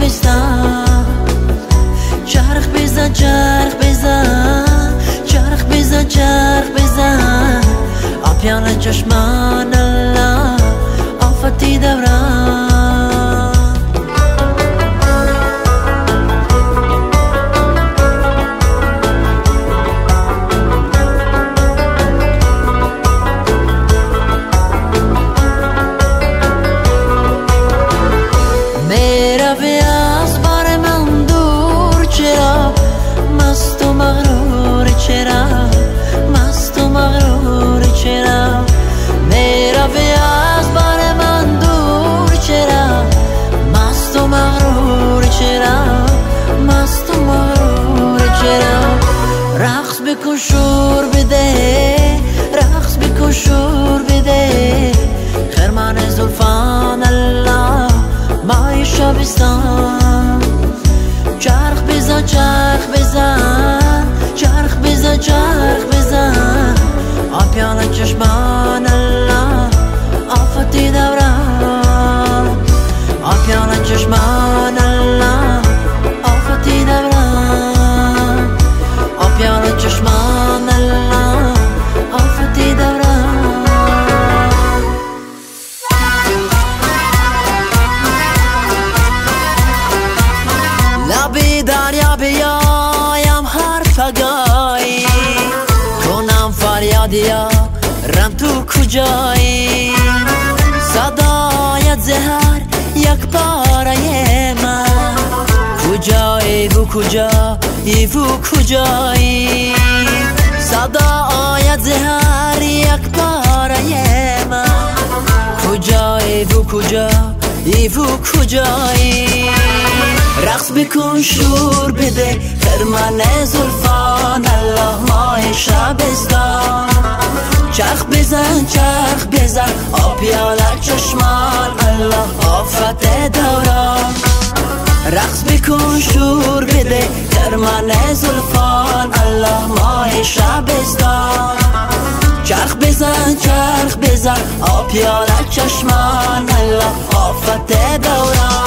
شبستان چرخ بزن چرخ بزن چرخ بزن چرخ بزن آبیان چشمان الله آفتی دوران چرا مست و مغرور چرا میروی از بر من دور چرا مست و مغرور چرا مست و مغرور چرا رقص بکن شور بده رقص بکن شور بده خرمان زلفان الله مای شبستان چرخ بزن چرخ بزن چرخ بزن چرخ بزن آبیان چشمان الله آفتی دوران آبیان چشمان الله آفتی دوران آبیان چشمان الله آفتی دوران لبی دریا بیایم فگایی کنم فریادیا رم تو کجایی صدایت زهر یک پاره من کجایی و کجایی و کجایی صدایت زهر یک پاره من کجایی و کجایی و کجایی رقص بکن شور بده خرمن زلفان الله ماه شبستان چرخ بزن چرخ بزن آبیالک چشمان الله آفت دوران رقص بکن شور بده خرمن زلفان الله ماه شبستان چرخ بزن چرخ بزن آبیالک چشمان الله آفت دوران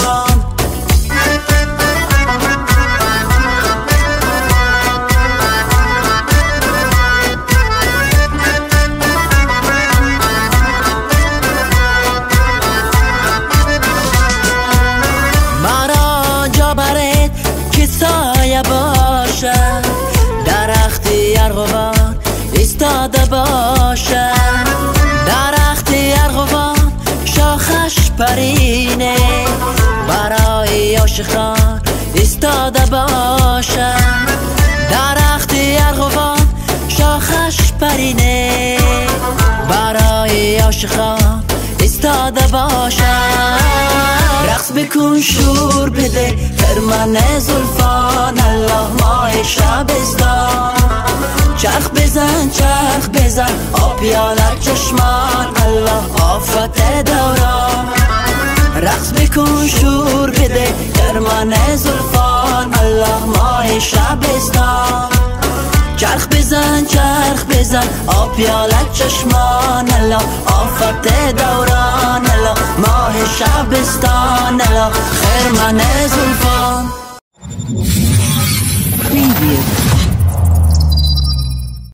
سایه باشد درختی ارغوان ایستاده باشد درختی ارغوان شاخش پرینه برای عاشقان ایستاده باشد درختی ارغوان شاخش پرینه برای عاشقان ایستاده باشد رقص بکن شور بده خرمن زلفان الله ماه شبستان چرخ بزن چرخ بزن آبیالک چشمان الله آفت دوران رقص بکن شور بده خرمن زلفان الله ماه شبستان چرخ بزن چرخ بزن آبیالک چشمان الله آفت دوران الله ماه شبستان الله خرمن